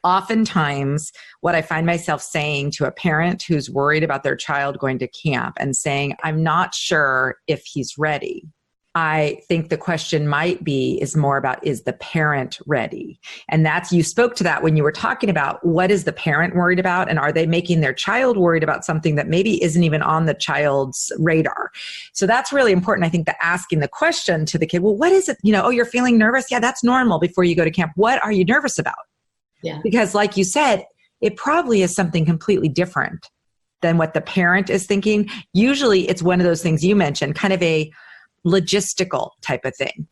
Oftentimes, what I find myself saying to a parent who's worried about their child going to camp and saying, I'm not sure if he's ready. I think the question is more about, is the parent ready? And you spoke to that when you were talking about what is the parent worried about, and are they making their child worried about something that maybe isn't even on the child's radar? So that's really important. I think that asking the question to the kid, well, what is it? Oh, you're feeling nervous? Yeah, that's normal before you go to camp. What are you nervous about? Yeah. Because like you said, it probably is something completely different than what the parent is thinking. Usually it's one of those things you mentioned, kind of a logistical type of thing.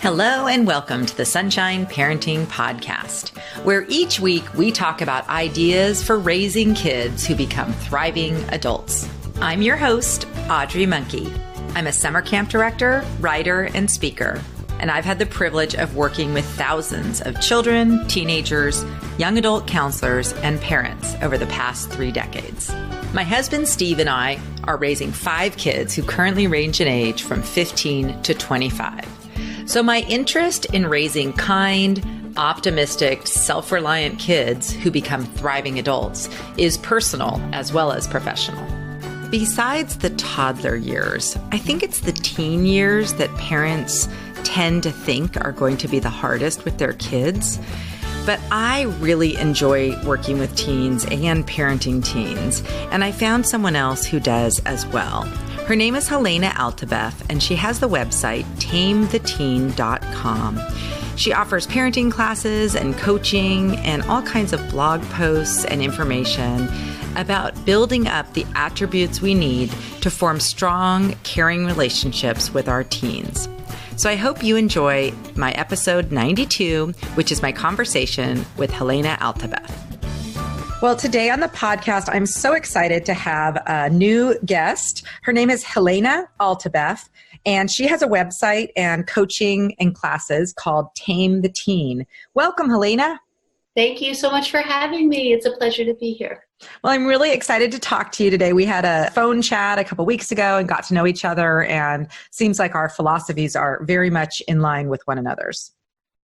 Hello and welcome to the Sunshine Parenting Podcast, where each week we talk about ideas for raising kids who become thriving adults. I'm your host, Audrey Monkey. I'm a summer camp director, writer, and speaker, and I've had the privilege of working with thousands of children, teenagers, young adult counselors, and parents over the past 3 decades. My husband, Steve, and I are raising 5 kids who currently range in age from 15 to 25. So my interest in raising kind, optimistic, self-reliant kids who become thriving adults is personal as well as professional. Besides the toddler years, I think it's the teen years that parents tend to think are going to be the hardest with their kids. But I really enjoy working with teens and parenting teens, and I found someone else who does as well. Her name is Helaina Altabef, and she has the website tametheteen.com. She offers parenting classes and coaching and all kinds of blog posts and information about building up the attributes we need to form strong, caring relationships with our teens. So I hope you enjoy my episode 92, which is my conversation with Helaina Altabef. Well, today on the podcast, I'm so excited to have a new guest. Her name is Helaina Altabef, and she has a website and coaching and classes called Tame the Teen. Welcome, Helaina. Thank you so much for having me. It's a pleasure to be here. Well, I'm really excited to talk to you today. We had a phone chat a couple weeks ago and got to know each other, and seems like our philosophies are very much in line with one another's.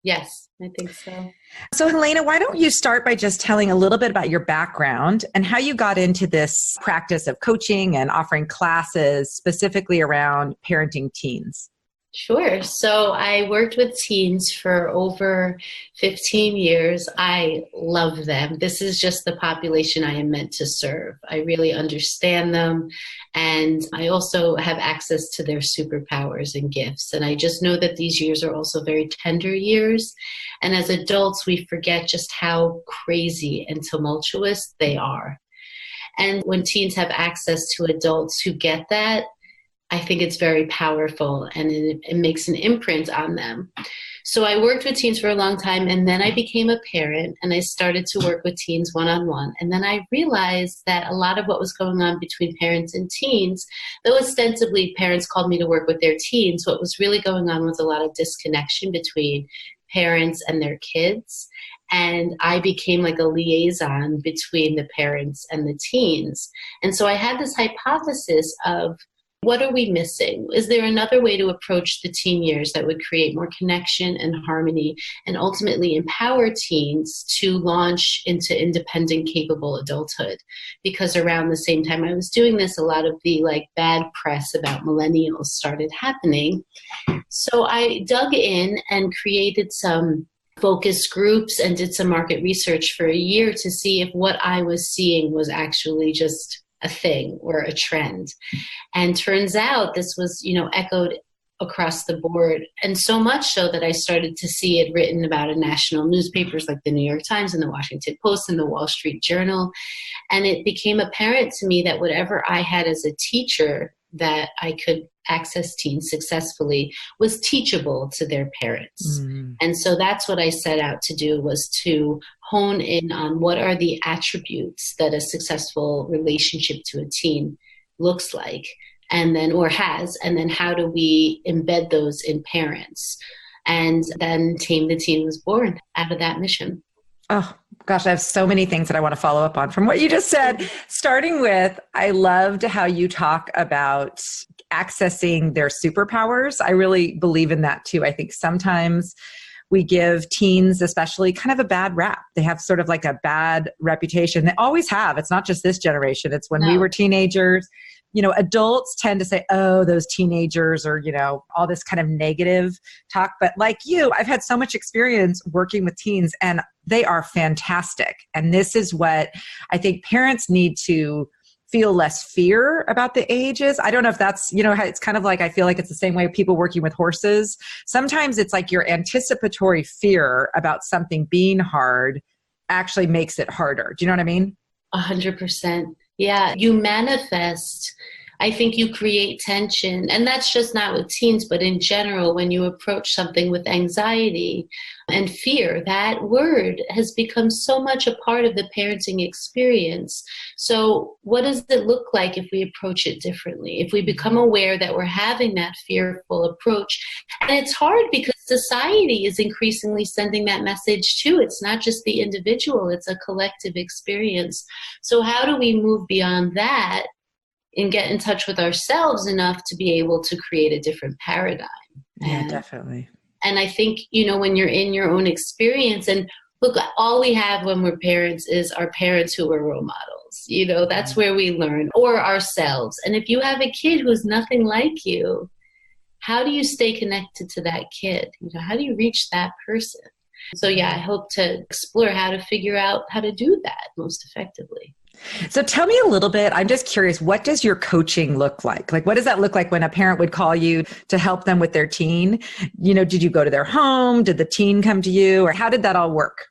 Yes, I think so. So, Helaina, why don't you start by just telling a little bit about your background and how you got into this practice of coaching and offering classes specifically around parenting teens? Sure. So I worked with teens for over 15 years. I love them. This is just the population I am meant to serve. I really understand them. And I also have access to their superpowers and gifts. And I just know that these years are also very tender years. And as adults, we forget just how crazy and tumultuous they are. And when teens have access to adults who get that, I think it's very powerful, and it makes an imprint on them. So I worked with teens for a long time, and then I became a parent, and I started to work with teens one-on-one. And then I realized that a lot of what was going on between parents and teens, though ostensibly parents called me to work with their teens, what was really going on was a lot of disconnection between parents and their kids. And I became like a liaison between the parents and the teens. And so I had this hypothesis of, what are we missing? Is there another way to approach the teen years that would create more connection and harmony and ultimately empower teens to launch into independent, capable adulthood? Because around the same time I was doing this, a lot of the bad press about millennials started happening. So I dug in and created some focus groups and did some market research for a year to see if what I was seeing was actually just a thing or a trend. And turns out this was, echoed across the board. And so much so that I started to see it written about in national newspapers like the New York Times and the Washington Post and the Wall Street Journal. And it became apparent to me that whatever I had as a teacher that I could access teens successfully was teachable to their parents. Mm. And so that's what I set out to do, was to hone in on what are the attributes that a successful relationship to a teen looks like, and then, or has, and then how do we embed those in parents? And then Tame the Teen was born out of that mission. Oh, Gosh, I have so many things that I want to follow up on from what you just said. Starting with, I loved how you talk about accessing their superpowers. I really believe in that too. I think sometimes we give teens especially kind of a bad rap. They have sort of like a bad reputation. They always have. It's not just this generation. It's when we were teenagers. Adults tend to say, oh, those teenagers, or, all this kind of negative talk. But like you, I've had so much experience working with teens, and they are fantastic. And this is what I think parents need to feel less fear about the ages. I don't know if that's, it's kind of like, I feel like it's the same way people working with horses. Sometimes it's like your anticipatory fear about something being hard actually makes it harder. Do you know what I mean? 100%. Yeah, you manifest. I think you create tension. And that's just not with teens, but in general, when you approach something with anxiety and fear, that word has become so much a part of the parenting experience. So what does it look like if we approach it differently? If we become aware that we're having that fearful approach? And it's hard because society is increasingly sending that message too. It's not just the individual, it's a collective experience. So how do we move beyond that and get in touch with ourselves enough to be able to create a different paradigm? Yeah, definitely. And I think, when you're in your own experience, and look, all we have when we're parents is our parents who are role models. That's where we learn, or ourselves. And if you have a kid who's nothing like you, how do you stay connected to that kid? How do you reach that person? So yeah, I hope to explore how to figure out how to do that most effectively. So tell me a little bit, I'm just curious, what does your coaching look like? Like, what does that look like when a parent would call you to help them with their teen? Did you go to their home? Did the teen come to you? Or how did that all work?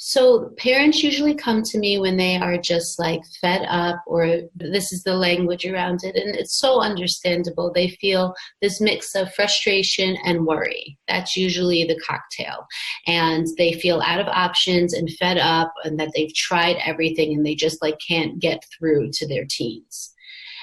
So parents usually come to me when they are just like fed up, or this is the language around it. And it's so understandable. They feel this mix of frustration and worry. That's usually the cocktail. And they feel out of options and fed up, and that they've tried everything and they just like can't get through to their teens.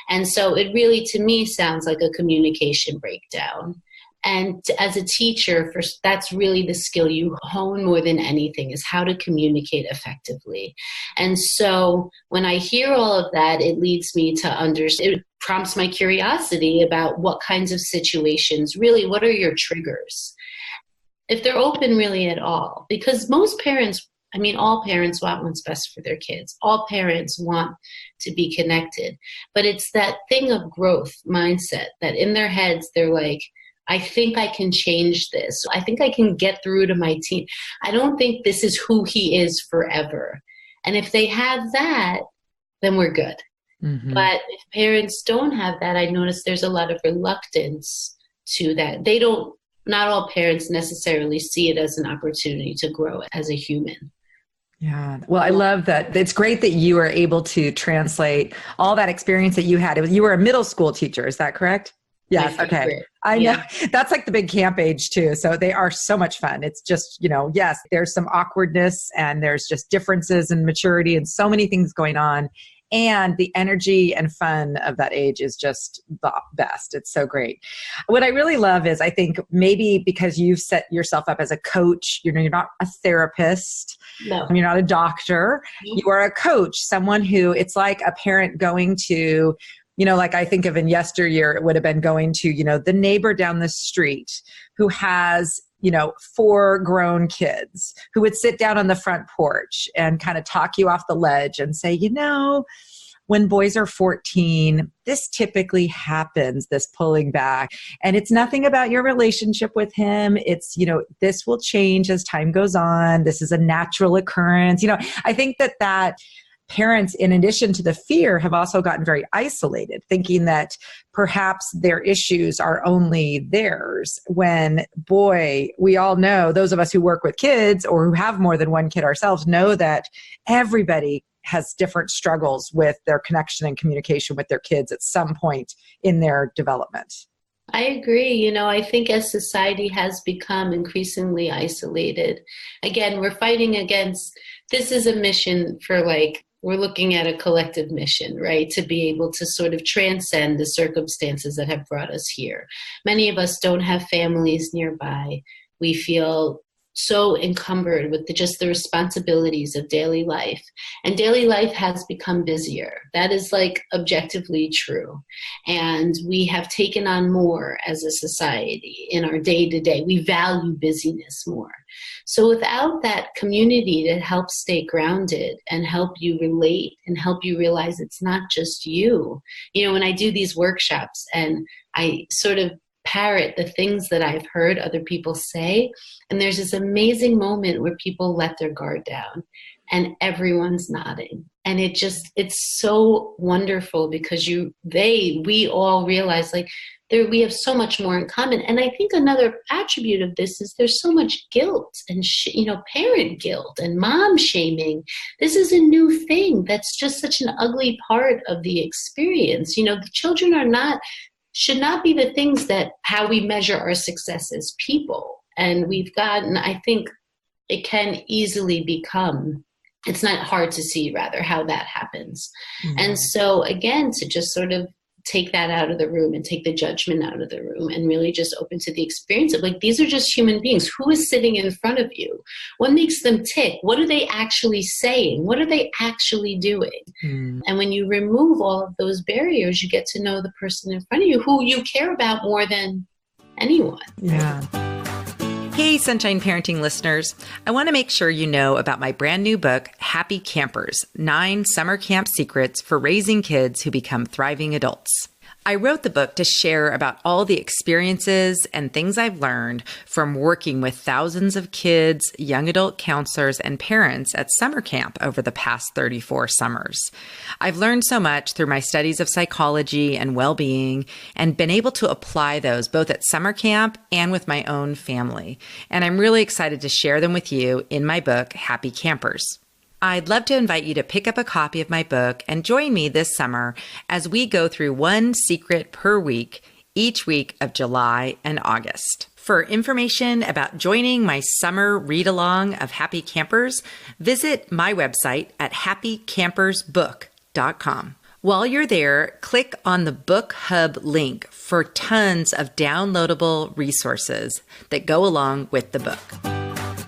And so it really, to me, sounds like a communication breakdown. And as a teacher, that's really the skill you hone more than anything, is how to communicate effectively. And so when I hear all of that, it leads me to understand, it prompts my curiosity about what kinds of situations, really, what are your triggers? If they're open really at all, because most parents, all parents want what's best for their kids. All parents want to be connected. But it's that thing of growth mindset that in their heads, they're like, I think I can change this. I think I can get through to my teen. I don't think this is who he is forever. And if they have that, then we're good. Mm-hmm. But if parents don't have that, I notice there's a lot of reluctance to that. Not all parents necessarily see it as an opportunity to grow as a human. Yeah. Well, I love that. It's great that you are able to translate all that experience that you had. You were a middle school teacher. Is that correct? Yes. Okay. I know. That's like the big camp age too. So they are so much fun. It's just, yes, there's some awkwardness and there's just differences in maturity and so many things going on. And the energy and fun of that age is just the best. It's so great. What I really love is, I think maybe because you've set yourself up as a coach, you're not a therapist, no. You're not a doctor, you are a coach, someone who, it's like a parent going to, like I think of in yesteryear, it would have been going to, the neighbor down the street who has, 4 grown kids, who would sit down on the front porch and kind of talk you off the ledge and say, when boys are 14, this typically happens, this pulling back. And it's nothing about your relationship with him. It's, this will change as time goes on. This is a natural occurrence. I think that parents, in addition to the fear, have also gotten very isolated, thinking that perhaps their issues are only theirs, when, boy, we all know, those of us who work with kids or who have more than one kid ourselves, know that everybody has different struggles with their connection and communication with their kids at some point in their development. I agree. I think as society has become increasingly isolated, again, we're fighting against, this is a mission for we're looking at a collective mission, right? To be able to sort of transcend the circumstances that have brought us here. Many of us don't have families nearby. We feel so encumbered with just the responsibilities of daily life. And daily life has become busier. That is like objectively true. And we have taken on more as a society in our day-to-day. We value busyness more. So without that community to help stay grounded and help you relate and help you realize it's not just you. You know, when I do these workshops and I sort of parrot the things that I've heard other people say, and there's this amazing moment where people let their guard down and everyone's nodding. And it's so wonderful because we all realize like we have so much more in common. And I think another attribute of this is there's so much guilt and, parent guilt and mom shaming. This is a new thing. That's just such an ugly part of the experience. The children should not be the things that how we measure our success as people. And I think it can easily become, it's not hard to see rather how that happens. Mm-hmm. And so again, to just sort of take that out of the room and take the judgment out of the room and really just open to the experience of like, these are just human beings. Who is sitting in front of you? What makes them tick? What are they actually saying? What are they actually doing? Mm. And when you remove all of those barriers, you get to know the person in front of you who you care about more than anyone. Yeah. Hey, Sunshine Parenting listeners. I want to make sure you know about my brand new book, Happy Campers, 9 Summer Camp Secrets for Raising Kids Who Become Thriving Adults. I wrote the book to share about all the experiences and things I've learned from working with thousands of kids, young adult counselors, and parents at summer camp over the past 34 summers. I've learned so much through my studies of psychology and well-being and been able to apply those both at summer camp and with my own family. And I'm really excited to share them with you in my book, Happy Campers. I'd love to invite you to pick up a copy of my book and join me this summer as we go through one secret per week, each week of July and August. For information about joining my summer read-along of Happy Campers, visit my website at happycampersbook.com. While you're there, click on the Book Hub link for tons of downloadable resources that go along with the book.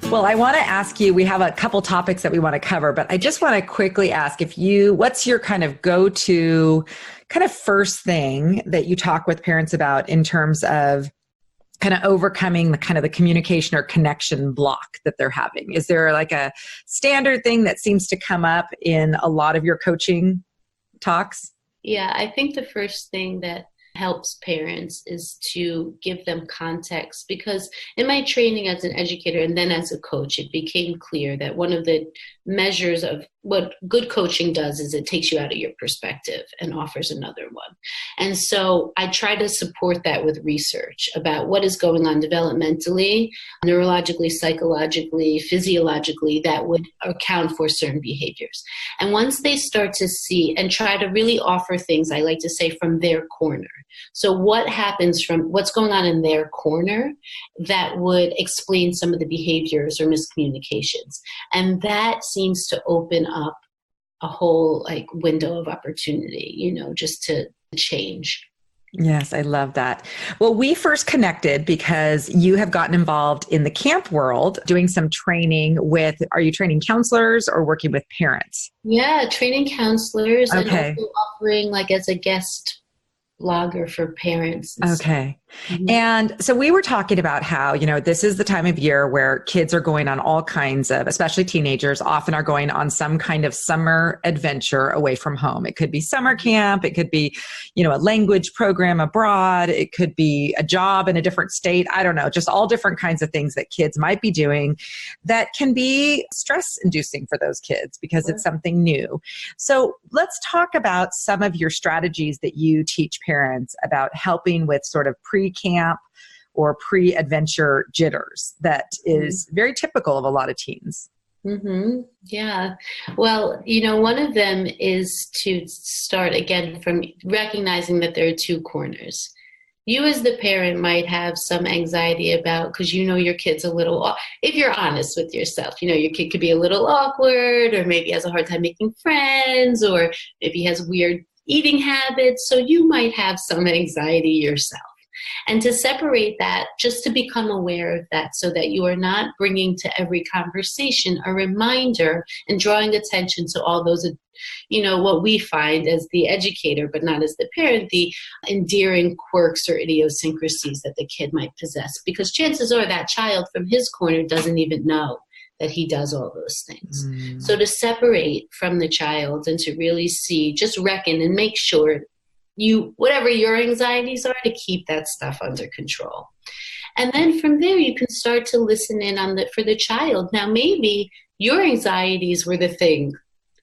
Well, I want to ask you, we have a couple topics that we want to cover, but I just want to quickly ask what's your kind of go-to kind of first thing that you talk with parents about in terms of kind of overcoming the kind of the communication or connection block that they're having? Is there like a standard thing that seems to come up in a lot of your coaching talks? Yeah, I think the first thing that helps parents is to give them context, because in my training as an educator and then as a coach, it became clear that one of the measures of what good coaching does is it takes you out of your perspective and offers another one. And so I try to support that with research about what is going on developmentally, neurologically, psychologically, physiologically that would account for certain behaviors. And once they start to see and try to really offer things, I like to say, from their corner. So what happens from what's going on in their corner that would explain some of the behaviors or miscommunications. And that seems to open up a whole window of opportunity, just to change. Yes, I love that. Well, we first connected because you have gotten involved in the camp world doing some training are you training counselors or working with parents? Yeah, training counselors. Okay. And also offering as a guest blogger for parents. Okay. Mm-hmm. And so we were talking about how, this is the time of year where kids are going on all kinds of, especially teenagers, often are going on some kind of summer adventure away from home. It could be summer camp. It could be, a language program abroad. It could be a job in a different state. I don't know, just all different kinds of things that kids might be doing that can be stress inducing for those kids because it's something new. So let's talk about some of your strategies that you teach parents about helping with sort of pre-camp or pre-adventure jitters that is very typical of a lot of teens. Mm-hmm. Yeah. Well, one of them is to start again from recognizing that there are two corners. You as the parent might have some anxiety about, because your kid's a little, if you're honest with yourself, your kid could be a little awkward or maybe has a hard time making friends or maybe has weird eating habits. So you might have some anxiety yourself. And to separate that, just to become aware of that so that you are not bringing to every conversation a reminder and drawing attention to all those, what we find as the educator, but not as the parent, the endearing quirks or idiosyncrasies that the kid might possess. Because chances are that child from his corner doesn't even know that he does all those things. So to separate from the child and to really see, just reckon and make sure whatever your anxieties are, to keep that stuff under control. And then from there, you can start to listen in for the child. Now, maybe your anxieties were the thing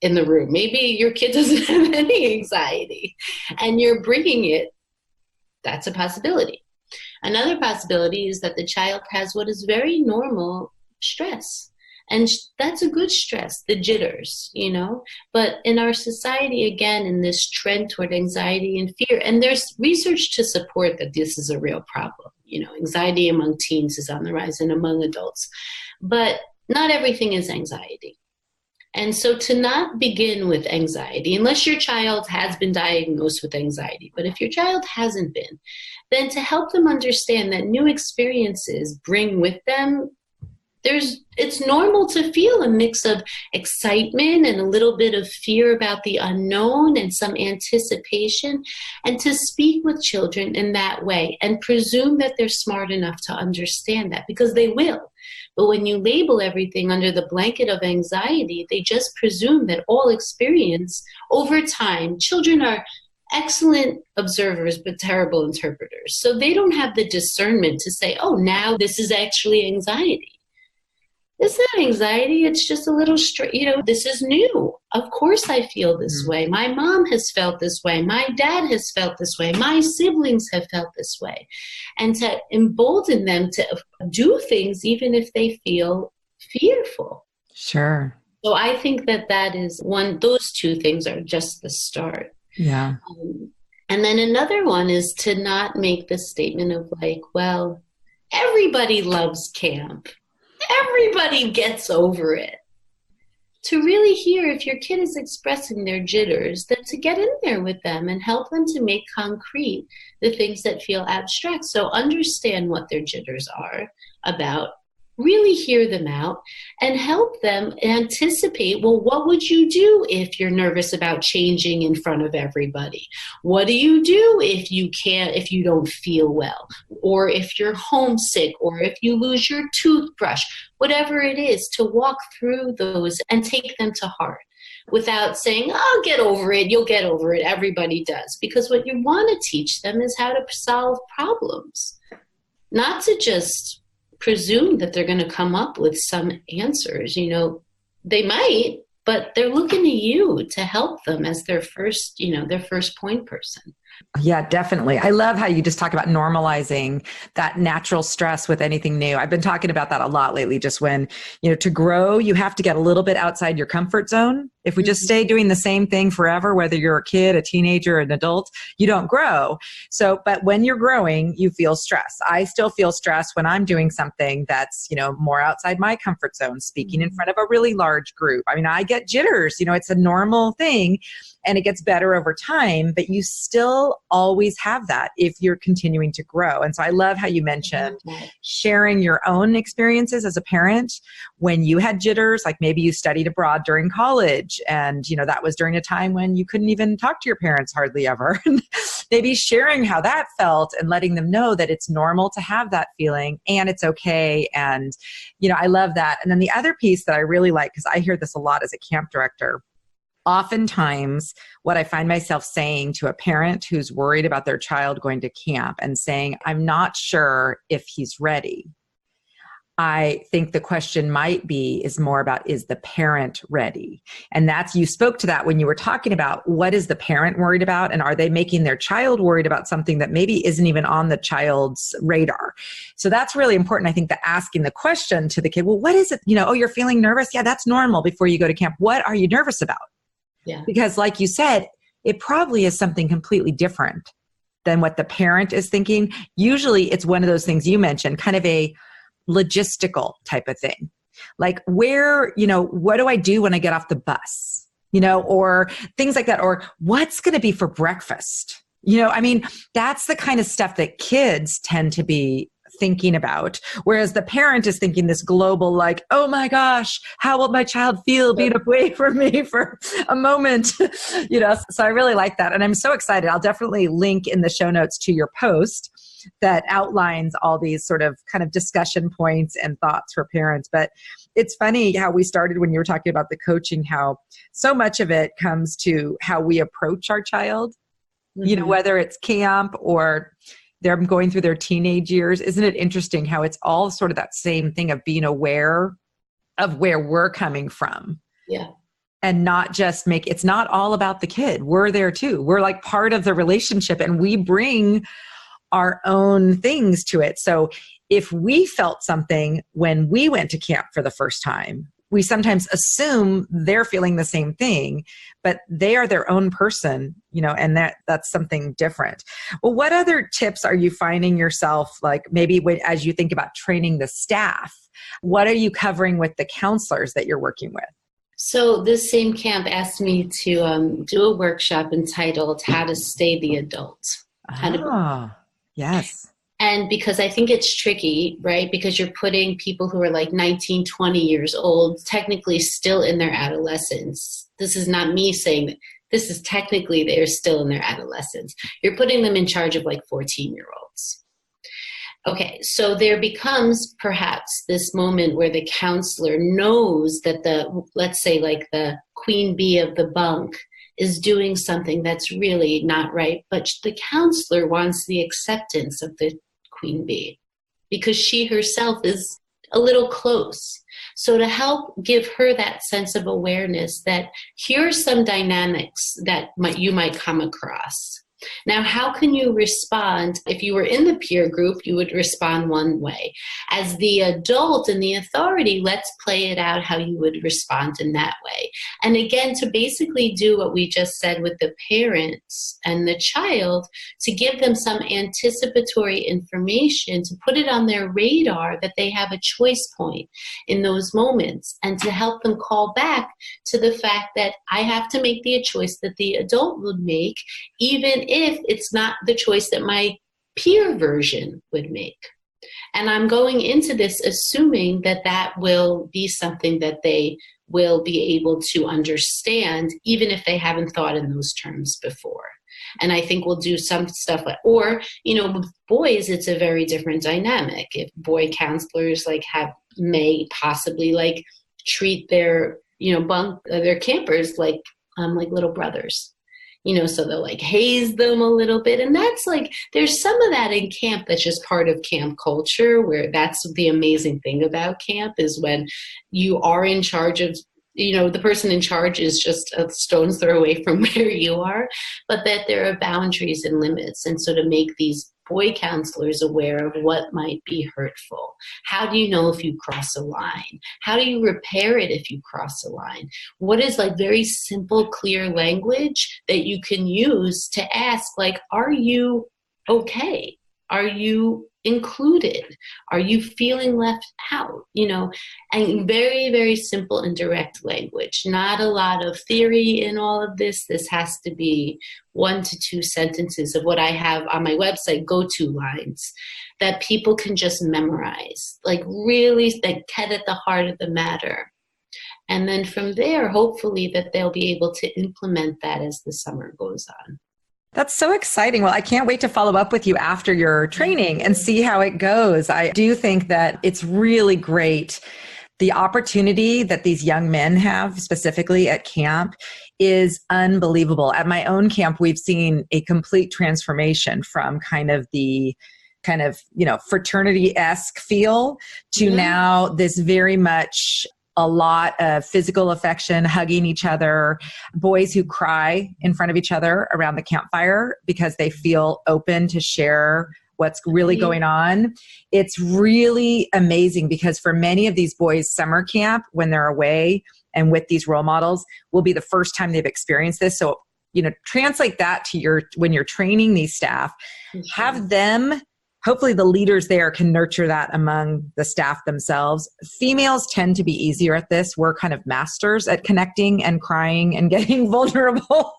in the room. Maybe your kid doesn't have any anxiety and you're bringing it. That's a possibility. Another possibility is that the child has what is very normal stress. And that's a good stress, the jitters, But in our society, again, in this trend toward anxiety and fear, and there's research to support that this is a real problem. Anxiety among teens is on the rise and among adults. But not everything is anxiety. And so to not begin with anxiety, unless your child has been diagnosed with anxiety, but if your child hasn't been, then to help them understand that new experiences bring with them, it's normal to feel a mix of excitement and a little bit of fear about the unknown and some anticipation, and to speak with children in that way and presume that they're smart enough to understand that, because they will. But when you label everything under the blanket of anxiety, they just presume that all experience over time, children are excellent observers, but terrible interpreters. So they don't have the discernment to say, oh, now this is actually anxiety. It's not anxiety. It's just a little, this is new. Of course I feel this way. My mom has felt this way. My dad has felt this way. My siblings have felt this way. And to embolden them to do things even if they feel fearful. Sure. So I think that is those two things are just the start. Yeah. And then another one is to not make the statement of like, well, everybody loves camp. Everybody gets over it. To really hear if your kid is expressing their jitters, then to get in there with them and help them to make concrete the things that feel abstract. So understand what their jitters are about, really hear them out, and help them anticipate, well, what would you do if you're nervous about changing in front of everybody? What do you do if you don't feel well, or if you're homesick, or if you lose your toothbrush? Whatever it is, to walk through those and take them to heart without saying, oh, get over it, you'll get over it, everybody does. Because what you want to teach them is how to solve problems, not to just presume that they're going to come up with some answers. They might, but they're looking to you to help them as their first point person. Yeah, definitely. I love how you just talk about normalizing that natural stress with anything new. I've been talking about that a lot lately, just when, to grow, you have to get a little bit outside your comfort zone. If we just stay doing the same thing forever, whether you're a kid, a teenager, an adult, you don't grow. So, but when you're growing, you feel stress. I still feel stress when I'm doing something that's, more outside my comfort zone, speaking in front of a really large group. I mean, I get jitters, it's a normal thing. And it gets better over time, but you still always have that if you're continuing to grow. And so I love how you mentioned sharing your own experiences as a parent when you had jitters, like maybe you studied abroad during college and, that was during a time when you couldn't even talk to your parents hardly ever. Maybe sharing how that felt and letting them know that it's normal to have that feeling and it's okay. And, I love that. And then the other piece that I really like, because I hear this a lot as a camp director, oftentimes, what I find myself saying to a parent who's worried about their child going to camp and saying, I'm not sure if he's ready. I think the question is more about, is the parent ready? And you spoke to that when you were talking about what is the parent worried about, and are they making their child worried about something that maybe isn't even on the child's radar? So that's really important. I think that asking the question to the kid, well, what is it? Oh, you're feeling nervous? Yeah, that's normal before you go to camp. What are you nervous about? Yeah. Because like you said, it probably is something completely different than what the parent is thinking. Usually it's one of those things you mentioned, kind of a logistical type of thing. Like what do I do when I get off the bus? Or things like that. Or what's going to be for breakfast? I mean, that's the kind of stuff that kids tend to be thinking about. Whereas the parent is thinking this global, like, oh my gosh, how will my child feel being away from me for a moment? So I really like that. And I'm so excited. I'll definitely link in the show notes to your post that outlines all these sort of kind of discussion points and thoughts for parents. But it's funny how we started when you were talking about the coaching, how so much of it comes to how we approach our child, whether it's camp or they're going through their teenage years. Isn't it interesting how it's all sort of that same thing of being aware of where we're coming from? Yeah. And not just it's not all about the kid. We're there too. We're like part of the relationship and we bring our own things to it. So if we felt something when we went to camp for the first time, we sometimes assume they're feeling the same thing, but they are their own person, and that's something different. Well, what other tips are you finding yourself, like maybe as you think about training the staff, what are you covering with the counselors that you're working with? So this same camp asked me to do a workshop entitled How to Stay the Adult. Yes. And because I think it's tricky, right? Because you're putting people who are like 19, 20 years old, technically still in their adolescence. This is not me saying that. This is technically they're still in their adolescence. You're putting them in charge of like 14-year-olds. Okay, so there becomes perhaps this moment where the counselor knows that let's say like the queen bee of the bunk is doing something that's really not right, but the counselor wants the acceptance of the queen bee because she herself is a little close. So to help give her that sense of awareness that here's some dynamics that you might come across. Now, how can you respond? If you were in the peer group, you would respond one way. As the adult and the authority, let's play it out how you would respond in that way. And again, to basically do what we just said with the parents and the child, to give them some anticipatory information, to put it on their radar that they have a choice point in those moments, and to help them call back to the fact that I have to make the choice that the adult would make, even if it's not the choice that my peer version would make. And I'm going into this assuming that that will be something that they will be able to understand, even if they haven't thought in those terms before. And I think we'll do some stuff with boys, it's a very different dynamic. If boy counselors may possibly treat their, their campers like little brothers. So they'll haze them a little bit. And that's there's some of that in camp that's just part of camp culture, where that's the amazing thing about camp is when you are in charge of, the person in charge is just a stone's throw away from where you are, but that there are boundaries and limits. And so to make these boy counselors aware of what might be hurtful. How do you know if you cross a line? How do you repair it if you cross a line? What is very simple, clear language that you can use to ask, are you okay? Are you included? Are you feeling left out? And very, very simple and direct language. Not a lot of theory in all of this. This has to be 1 to 2 sentences of what I have on my website, go-to lines, that people can just memorize, really that get at the heart of the matter. And then from there, hopefully that they'll be able to implement that as the summer goes on. That's so exciting. Well, I can't wait to follow up with you after your training and see how it goes. I do think that it's really great. The opportunity that these young men have specifically at camp is unbelievable. At my own camp, we've seen a complete transformation from the fraternity-esque feel to now this very much a lot of physical affection, hugging each other, boys who cry in front of each other around the campfire because they feel open to share what's really going on. It's really amazing because for many of these boys, summer camp, when they're away and with these role models, will be the first time they've experienced this. So, translate that to when you're training these staff, have them hopefully the leaders there can nurture that among the staff themselves. Females tend to be easier at this. We're kind of masters at connecting and crying and getting vulnerable.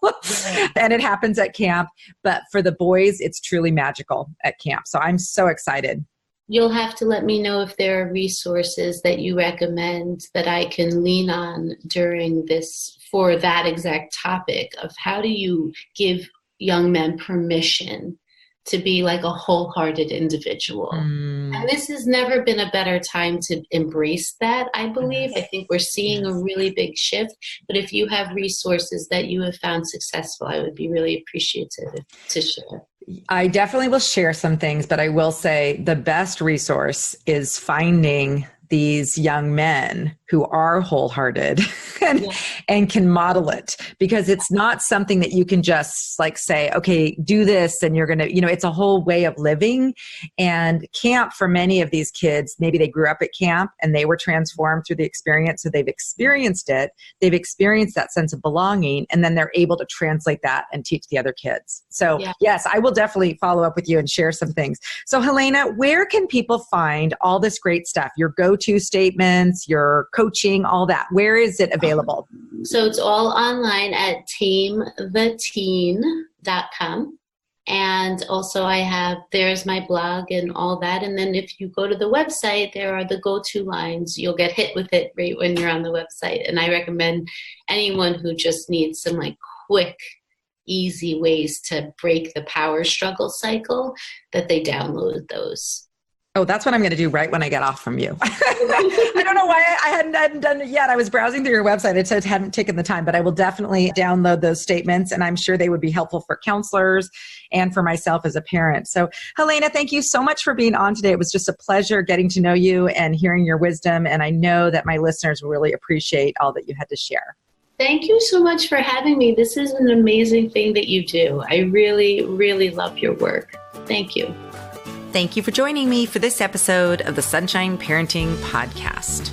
And it happens at camp. But for the boys, it's truly magical at camp. So I'm so excited. You'll have to let me know if there are resources that you recommend that I can lean on during this for that exact topic of how do you give young men permission to be like a wholehearted individual. And this has never been a better time to embrace that, I believe. I think we're seeing a really big shift. But if you have resources that you have found successful, I would be really appreciative to share. I definitely will share some things, but I will say the best resource is finding these young men who are wholehearted and can model it, because it's not something that you can just like say, okay, do this and you're going to, it's a whole way of living. And camp for many of these kids, maybe they grew up at camp and they were transformed through the experience. So they've experienced it. They've experienced that sense of belonging, and then they're able to translate that and teach the other kids. So yes, I will definitely follow up with you and share some things. So Helaina, where can people find all this great stuff? Your go-to statements, your coaching, all that. Where is it available? So it's all online at tametheteen.com. And also there's my blog and all that. And then if you go to the website, there are the go-to lines. You'll get hit with it right when you're on the website. And I recommend anyone who just needs some like quick, easy ways to break the power struggle cycle that they download those. Oh, that's what I'm going to do right when I get off from you. I don't know why I hadn't done it yet. I was browsing through your website. It said hadn't taken the time, but I will definitely download those statements, and I'm sure they would be helpful for counselors and for myself as a parent. So Helaina, thank you so much for being on today. It was just a pleasure getting to know you and hearing your wisdom. And I know that my listeners will really appreciate all that you had to share. Thank you so much for having me. This is an amazing thing that you do. I really, really love your work. Thank you. Thank you for joining me for this episode of the Sunshine Parenting Podcast.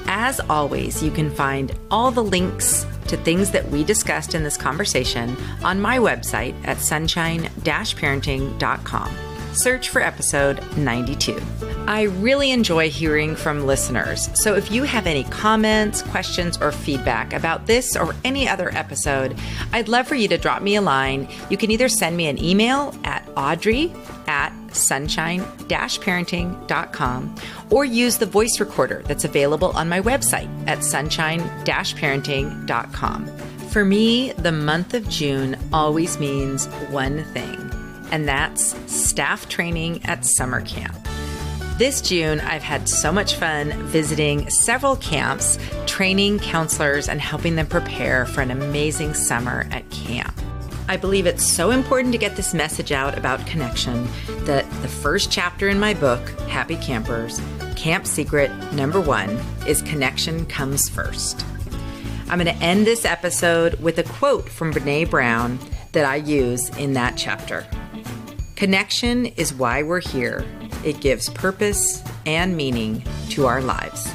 As always, you can find all the links to things that we discussed in this conversation on my website at sunshine-parenting.com. Search for episode 92. I really enjoy hearing from listeners. So if you have any comments, questions, or feedback about this or any other episode, I'd love for you to drop me a line. You can either send me an email at audrey@sunshine-parenting.com or use the voice recorder that's available on my website at sunshine-parenting.com. For me, the month of June always means one thing, and that's staff training at summer camp. This June, I've had so much fun visiting several camps, training counselors, and helping them prepare for an amazing summer at camp. I believe it's so important to get this message out about connection that the first chapter in my book, Happy Campers, Camp Secret #1 is connection comes first. I'm going to end this episode with a quote from Brené Brown that I use in that chapter. Connection is why we're here. It gives purpose and meaning to our lives.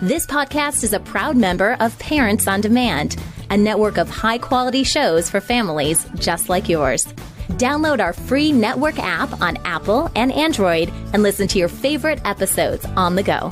This podcast is a proud member of Parents on Demand, a network of high-quality shows for families just like yours. Download our free network app on Apple and Android and listen to your favorite episodes on the go.